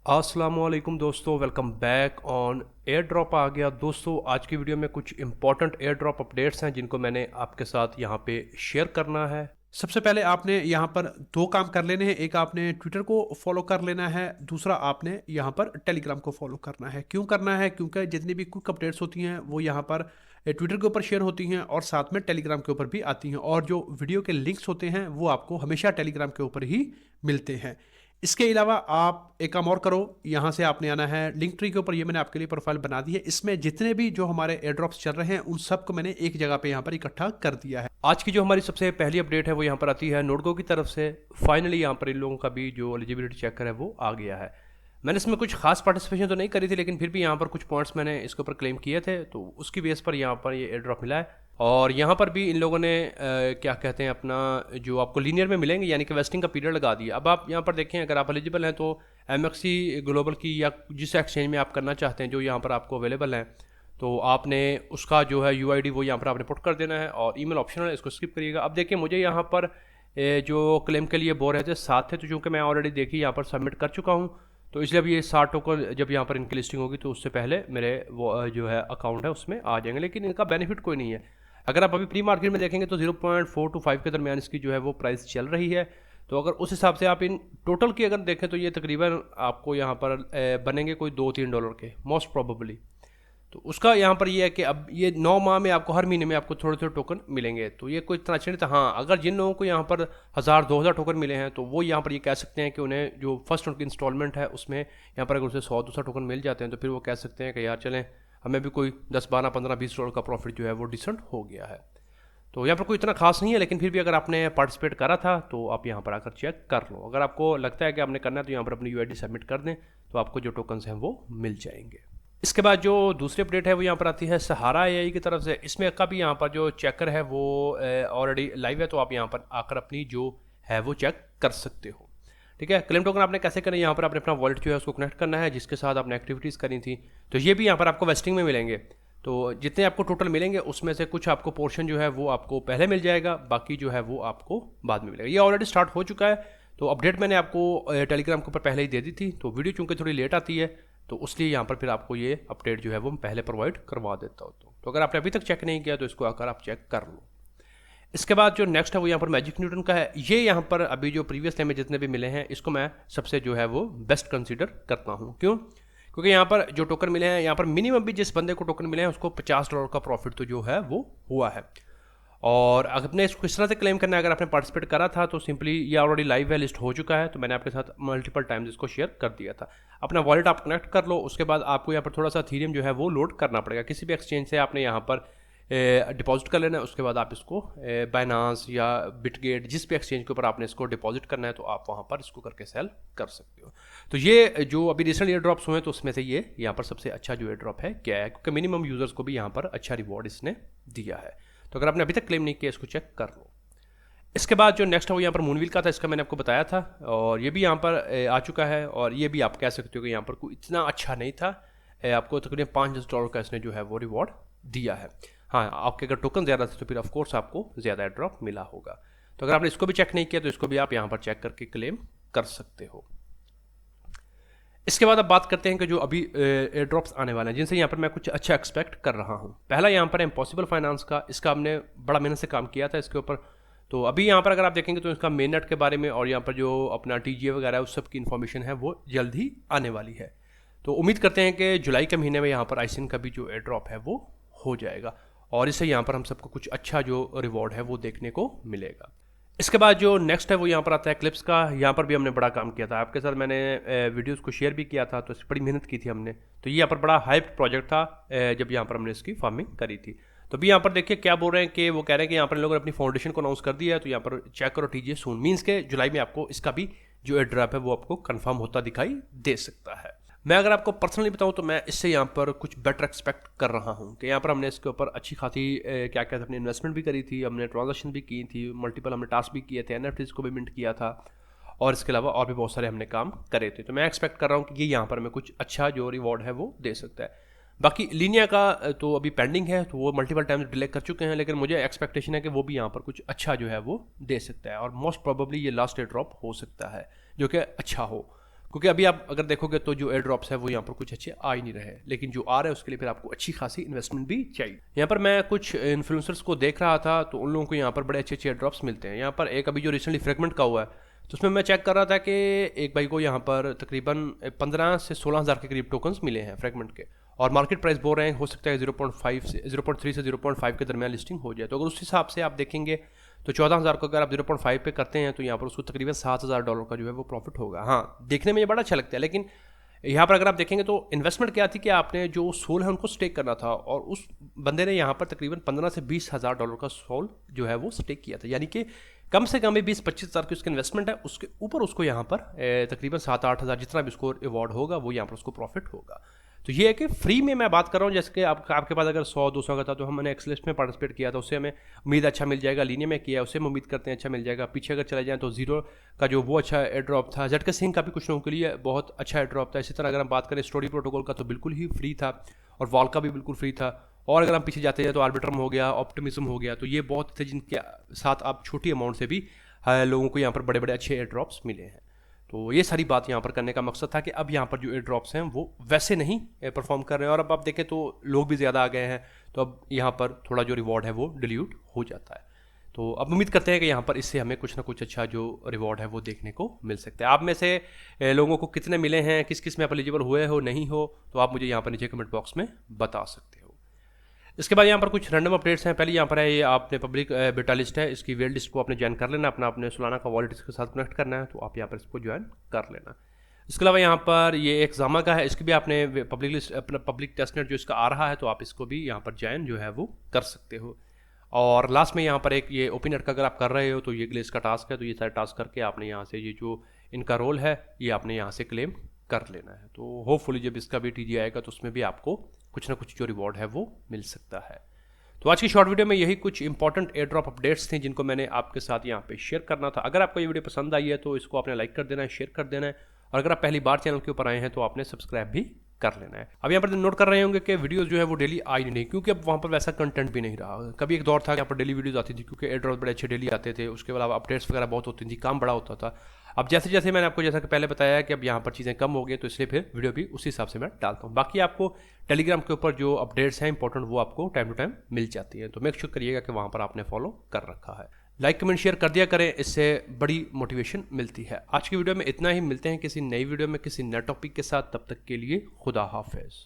अस्सलामुअलैकुम दोस्तों, welcome back on air drop. आ गया दोस्तों। आज की वीडियो में कुछ इंपॉर्टेंट एयर ड्रॉप अपडेट्स हैं जिनको मैंने आपके साथ यहाँ पे शेयर करना है। सबसे पहले आपने यहाँ पर दो काम कर लेने हैं। एक आपने ट्विटर को फॉलो कर लेना है, दूसरा आपने यहाँ पर टेलीग्राम को फॉलो करना है। क्यों करना है? क्योंकि जितनी भी क्विक अपडेट्स होती हैं वो यहाँ पर ट्विटर के ऊपर शेयर होती हैं और साथ में टेलीग्राम के ऊपर भी आती हैं, और जो वीडियो के लिंक्स होते हैं वो आपको हमेशा टेलीग्राम के ऊपर ही मिलते हैं। इसके अलावा आप एक काम और करो, यहाँ से आपने आना है लिंक ट्री के ऊपर। ये मैंने आपके लिए प्रोफाइल बना दी है। इसमें जितने भी जो हमारे एयर ड्रॉप्स चल रहे हैं उन सबको मैंने एक जगह पे यहाँ पर इकट्ठा कर दिया है। आज की जो हमारी सबसे पहली अपडेट है वो यहाँ पर आती है नोडगो की तरफ से। फाइनली यहाँ पर इन लोगों का भी जो एलिजिबिलिटी चेकर है वो आ गया है। मैंने इसमें कुछ खास पार्टिसिपेशन तो नहीं करी थी, लेकिन फिर भी यहाँ पर कुछ पॉइंट्स मैंने इसके ऊपर क्लेम किए थे, तो उसकी बेस पर यहाँ पर ये एयर ड्रॉप मिला है। और यहाँ पर भी इन लोगों ने क्या कहते हैं अपना जो आपको लीनियर में मिलेंगे, यानी कि वेस्टिंग का पीरियड लगा दिया। अब आप यहाँ पर देखें, अगर आप एलिजिबल हैं तो एमएक्सी ग्लोबल की या जिस एक्सचेंज में आप करना चाहते हैं जो यहाँ पर आपको अवेलेबल हैं, तो आपने उसका जो है यूआईडी वो यहाँ पर आपने पुट कर देना है। और ईमेल ऑप्शनल है, इसको स्किप करिएगा। अब देखिए, मुझे यहाँ पर जो क्लेम के लिए बोल रहे थे 7 थे, तो चूँकि मैं ऑलरेडी देखिए यहाँ पर सबमिट कर चुका हूँ, तो इसलिए अब ये 60 टोकन जब यहाँ पर इनकी लिस्टिंग होगी तो उससे पहले मेरे वो जो है अकाउंट है उसमें आ जाएंगे। लेकिन इनका बेनिफिट कोई नहीं है। अगर आप अभी प्री मार्केट में देखेंगे तो 0.4 to 5 के दरमियान इसकी जो है वो प्राइस चल रही है। तो अगर उस हिसाब से आप इन टोटल की अगर देखें तो ये तकरीबन आपको यहाँ पर बनेंगे कोई $2-3 के मोस्ट प्रोबेबली। तो उसका यहाँ पर ये है कि अब ये 9 माह में आपको हर महीने में आपको थोड़े थोड़े टोकन मिलेंगे, तो ये कोई इतना अच्छा नहीं था। हाँ, अगर जिन लोगों को यहाँ पर 1000-2000 टोकन मिले हैं तो वो यहाँ पर ये कह सकते हैं कि उन्हें जो फर्स्ट उनकी इंस्टॉलमेंट है उसमें यहाँ पर अगर उसे 100-200 टोकन मिल जाते हैं तो फिर वो कह सकते हैं कि यार चलें, हमें भी कोई 10-12-15-20 डॉलर का प्रॉफिट जो है वो डिसेंट हो गया है। तो यहाँ पर कोई इतना खास नहीं है, लेकिन फिर भी अगर आपने पार्टिसिपेट करा था तो आप यहाँ पर आकर चेक कर लो। अगर आपको लगता है कि आपने करना है तो यहाँ पर अपनी यूआईडी सबमिट कर दें, तो आपको जो टोकन्स हैं वो मिल जाएंगे। इसके बाद जो दूसरी अपडेट है वो यहाँ पर आती है सहारा एआई की तरफ से। इसमें का भी यहाँ पर जो चेकर है वो ऑलरेडी लाइव है, तो आप यहाँ पर आकर अपनी जो है वो चेक कर सकते हो। ठीक है, क्लेम टोकन आपने कैसे करना है, यहाँ पर आपने अपना वॉलेट जो है उसको कनेक्ट करना है जिसके साथ आपने एक्टिविटीज़ करी थी। तो ये भी यहाँ पर आपको वेस्टिंग में मिलेंगे। तो जितने आपको टोटल मिलेंगे उसमें से कुछ आपको पोर्शन जो है वो आपको पहले मिल जाएगा, बाकी जो है वो आपको बाद में मिलेगा। ये ऑलरेडी स्टार्ट हो चुका है, तो अपडेट मैंने आपको टेलीग्राम के ऊपर पहले ही दे दी थी। तो वीडियो चूँकि थोड़ी लेट आती है तो उसलिए यहाँ पर फिर आपको ये अपडेट जो है वो मैं पहले प्रोवाइड करवा देता हूँ। तो अगर आपने अभी तक चेक नहीं किया तो इसको आकर आप चेक कर लो। इसके बाद जो नेक्स्ट है वो यहाँ पर मैजिक न्यूटन का है। ये यहाँ पर अभी जो प्रीवियस टाइम में जितने भी मिले हैं इसको मैं सबसे जो है वो बेस्ट कंसीडर करता हूँ। क्यों? क्योंकि यहाँ पर जो टोकन मिले हैं, यहाँ पर मिनिमम भी जिस बंदे को टोकन मिले हैं उसको $50 का प्रॉफिट तो जो है वो हुआ है। और आपने इसको किस तरह से क्लेम करना है, अगर आपने पार्टिसिपेट करा था तो सिंपली ये ऑलरेडी लाइव है, लिस्ट हो चुका है, तो मैंने आपके साथ मल्टीपल टाइम्स इसको शेयर कर दिया था। अपना वॉलेट आप कनेक्ट कर लो, उसके बाद आपको यहाँ पर थोड़ा सा थीरियम जो है वो लोड करना पड़ेगा। किसी भी एक्सचेंज से आपने यहाँ पर डिपॉजिट कर लेना है। उसके बाद आप इसको बाइनांस या बिटगेट जिस भी एक्सचेंज के ऊपर आपने इसको डिपॉजिट करना है तो आप वहाँ पर इसको करके सेल कर सकते हो। तो ये जो अभी रिसेंट एयर ड्रॉप्स हुए हैं तो उसमें से ये यहाँ पर सबसे अच्छा जो एयर ड्रॉप है क्या है, क्योंकि मिनिमम यूजर्स को भी यहाँ पर अच्छा रिवॉर्ड इसने दिया है। तो अगर आपने अभी तक क्लेम नहीं किया इसको चेक कर लो। इसके बाद जो नेक्स्ट है वो यहाँ पर मूनविल का था, इसका मैंने आपको बताया था और ये भी यहाँ पर आ चुका है। और ये भी आप कह सकते हो कि यहाँ पर कोई इतना अच्छा नहीं था, आपको तकरीबन $5 का इसने जो है वो रिवॉर्ड दिया है। हाँ, आपके अगर टोकन ज़्यादा थे तो फिर ऑफकोर्स आपको ज़्यादा एयर ड्रॉप मिला होगा। तो अगर आपने इसको भी चेक नहीं किया तो इसको भी आप यहाँ पर चेक करके क्लेम कर सकते हो। इसके बाद अब बात करते हैं कि जो अभी एयर ड्रॉप्स आने वाले हैं जिनसे यहाँ पर मैं कुछ अच्छा एक्सपेक्ट कर रहा हूँ। पहला यहाँ पर इम्पॉसिबल फाइनेंस का, इसका हमने बड़ा मेहनत से काम किया था इसके ऊपर। तो अभी यहाँ पर अगर आप देखेंगे तो इसका मेन नेट के बारे में और यहाँ पर जो अपना टीजीए वगैरह है उस सब की इन्फॉर्मेशन है वो जल्द ही आने वाली है। तो उम्मीद करते हैं कि जुलाई के महीने में यहाँ पर आइसिन का भी जो एयर ड्रॉप है वो हो जाएगा और इससे यहाँ पर हम सबको कुछ अच्छा जो रिवॉर्ड है वो देखने को मिलेगा। इसके बाद जो नेक्स्ट है वो यहाँ पर आता है क्लिप्स का। यहाँ पर भी हमने बड़ा काम किया था, आपके साथ मैंने वीडियोस को शेयर भी किया था, तो इस बड़ी मेहनत की थी हमने। तो ये यहाँ पर बड़ा हाइप प्रोजेक्ट था जब यहाँ पर हमने इसकी फार्मिंग करी थी। तो अभी यहाँ पर देखिए क्या बोल रहे हैं कि वो कह रहे हैं कि यहाँ पर लोगों ने अपनी फाउंडेशन को अनाउंस कर दिया है, तो यहाँ पर चेक करो टीजीए सून, मीन्स के जुलाई में आपको इसका भी जो एयर ड्रॉप है वो आपको कन्फर्म होता दिखाई दे सकता है। मैं अगर आपको पर्सनली बताऊं तो मैं इससे यहाँ पर कुछ बेटर एक्सपेक्ट कर रहा हूँ कि यहाँ पर हमने इसके ऊपर अच्छी खासी क्या कहते हैं अपनी इन्वेस्टमेंट भी करी थी, हमने ट्रांजेक्शन भी की थी, मल्टीपल हमने टास्क भी किए थे, एनएफटीज को भी मिंट किया था और इसके अलावा और भी बहुत सारे हमने काम करे थे। तो मैं एक्सपेक्ट कर रहा हूँ कि ये यहाँ पर हमें कुछ अच्छा जो रिवॉर्ड है वो दे सकता है। बाकी लीनिया का तो अभी पेंडिंग है, तो वो मल्टीपल टाइम्स डिले कर चुके हैं, लेकिन मुझे एक्सपेक्टेशन है कि वो भी यहाँ पर कुछ अच्छा जो है वो दे सकता है और मोस्ट प्रोबेबली ये लास्ट एयर ड्रॉप हो सकता है जो कि अच्छा हो। क्योंकि अभी आप अगर देखोगे तो जो एयर ड्रॉप्स है वो यहाँ पर कुछ अच्छे आ ही नहीं रहे, लेकिन जो आ रहे हैं उसके लिए फिर आपको अच्छी खासी इन्वेस्टमेंट भी चाहिए। यहाँ पर मैं कुछ इन्फ्लुएंसर्स को देख रहा था तो उन लोगों को यहाँ पर बड़े अच्छे अच्छे एयर ड्रॉप्स मिलते हैं। यहाँ पर एक अभी जो रिसेंटली फ्रेगमेंट का हुआ है तो उसमें मैं चेक कर रहा था कि एक भाई को यहाँ पर तकरीबन 15 से 16 हज़ार के करीब टोकन्स मिले हैं फ्रेगमेंट के, और मार्केट प्राइस बोल रहे हैं हो सकता है 0.5 से 0.3 से 0.5 के दरमियान लिस्टिंग हो जाए। तो अगर उस हिसाब से आप देखेंगे तो 14,000 को अगर आप 0.5 पे करते हैं तो यहाँ पर उसको तकरीबन $7,000 का जो है वो प्रॉफिट होगा। हाँ, देखने में ये बड़ा अच्छा लगता है, लेकिन यहाँ पर अगर आप देखेंगे तो इन्वेस्टमेंट क्या थी कि आपने जो सोल है उनको स्टेक करना था, और उस बंदे ने यहाँ पर तकरीबन 15 से $20,000 का सोल जो है वो स्टेक किया था, यानी कि कम से कम 20-25 हज़ार की उसकी इन्वेस्टमेंट है, उसके ऊपर उसको यहाँ पर तकरीबन 7-8 हज़ार जितना भी उसको अवार्ड होगा वो यहाँ पर उसको प्रॉफिट होगा। तो ये है कि फ्री में मैं बात कर रहा हूँ, जैसे कि आपके पास अगर 100-200 का था तो हमने एक्सलिस्ट में पार्टिसिपेट किया था, उससे हमें उम्मीद अच्छा मिल जाएगा। लीनियर में किया उससे हम उम्मीद करते हैं अच्छा मिल जाएगा। पीछे अगर चले जाएँ तो जीरो का जो वो अच्छा एयर ड्रॉप था, झटके सिंह का भी कुछ लोगों के लिए बहुत अच्छा एयर ड्रॉप था। इसी तरह अगर हम बात करें स्टोरी प्रोटोकॉल का तो बिल्कुल ही फ्री था, और वॉल का भी बिल्कुल फ्री था। और अगर हम पीछे जाते हैं तो आर्बिट्रम हो गया, ऑप्टिमिज्म हो गया, तो ये बहुत थे जिनके साथ आप छोटी अमाउंट से भी लोगों को यहाँ पर बड़े बड़े अच्छे एयर ड्रॉप्स मिले हैं। तो ये सारी बात यहाँ पर करने का मकसद था कि अब यहाँ पर जो एयर ड्रॉप्स हैं वो वैसे नहीं परफॉर्म कर रहे हैं, और अब आप देखें तो लोग भी ज़्यादा आ गए हैं, तो अब यहाँ पर थोड़ा जो रिवॉर्ड है वो डिल्यूट हो जाता है। तो अब उम्मीद करते हैं कि यहाँ पर इससे हमें कुछ ना कुछ अच्छा जो रिवॉर्ड है वो देखने को मिल सकता है। आप में से लोगों को कितने मिले हैं, किस किस में आप एलिजिबल हुए हो नहीं हो, तो आप मुझे यहाँ पर नीचे कमेंट बॉक्स में बता सकते हो। इसके बाद यहाँ पर कुछ रैंडम अपडेट्स हैं। पहले यहाँ पर है ये आपने पब्लिक बेटा लिस्ट है, इसकी वेल लिस्ट को आपने ज्वाइन कर लेना, अपने सोलाना का वॉलेट इसके साथ कनेक्ट करना है, तो आप यहाँ पर इसको ज्वाइन कर लेना। इसके अलावा यहाँ पर ये एक जामा का है, इसकी भी आपने पब्लिक लिस्ट अपना पब्लिक टेस्टनेट जो इसका आ रहा है तो आप इसको भी यहाँ पर ज्वाइन जो है वो कर सकते हो। और लास्ट में यहाँ पर एक ये ओपीनेट का अगर आप कर रहे हो तो ये ग्लेस का टास्क है, तो ये सारे टास्क करके आपने यहाँ से ये जो इनका रोल है ये आपने यहाँ से क्लेम कर लेना है। तो होपफुली जब इसका भी टीजी आएगा तो उसमें भी आपको कुछ ना कुछ जो रिवॉर्ड है वो मिल सकता है। तो आज की शॉर्ट वीडियो में यही कुछ इंपॉर्टेंट एयर ड्रॉप अपडेट्स थे जिनको मैंने आपके साथ यहाँ पे शेयर करना था। अगर आपको ये वीडियो पसंद आई है तो इसको आपने लाइक कर देना है, शेयर कर देना है, और अगर आप पहली बार चैनल के ऊपर आए हैं तो आपने सब्सक्राइब भी कर लेना है। अब यहाँ पर नोट कर रहे होंगे कि वीडियोस जो है वो डेली आई नहीं, क्योंकि अब वहाँ पर वैसा कंटेंट भी नहीं रहा। कभी एक दौर था यहाँ पर डेली वीडियोस आती थी क्योंकि एयर ड्रॉप बड़े अच्छे डेली आते थे, उसके अलावा अपडेट्स वगैरह बहुत होती थी, काम बड़ा होता था। अब जैसे जैसे मैंने आपको जैसा कि पहले बताया कि अब यहाँ पर चीज़ें कम हो गई, तो इसलिए फिर वीडियो भी उसी हिसाब से मैं डालता हूँ। बाकी आपको टेलीग्राम के ऊपर जो अपडेट्स हैं इंपॉर्टेंट वो आपको टाइम टू टाइम मिल जाती है, तो मेक श्योर करिएगा कि वहाँ पर आपने फॉलो कर रखा है। लाइक कमेंट शेयर कर दिया करें, इससे बड़ी मोटिवेशन मिलती है। आज की वीडियो में इतना ही, मिलते हैं किसी नई वीडियो में किसी नए टॉपिक के साथ, तब तक के लिए खुदा हाफिज।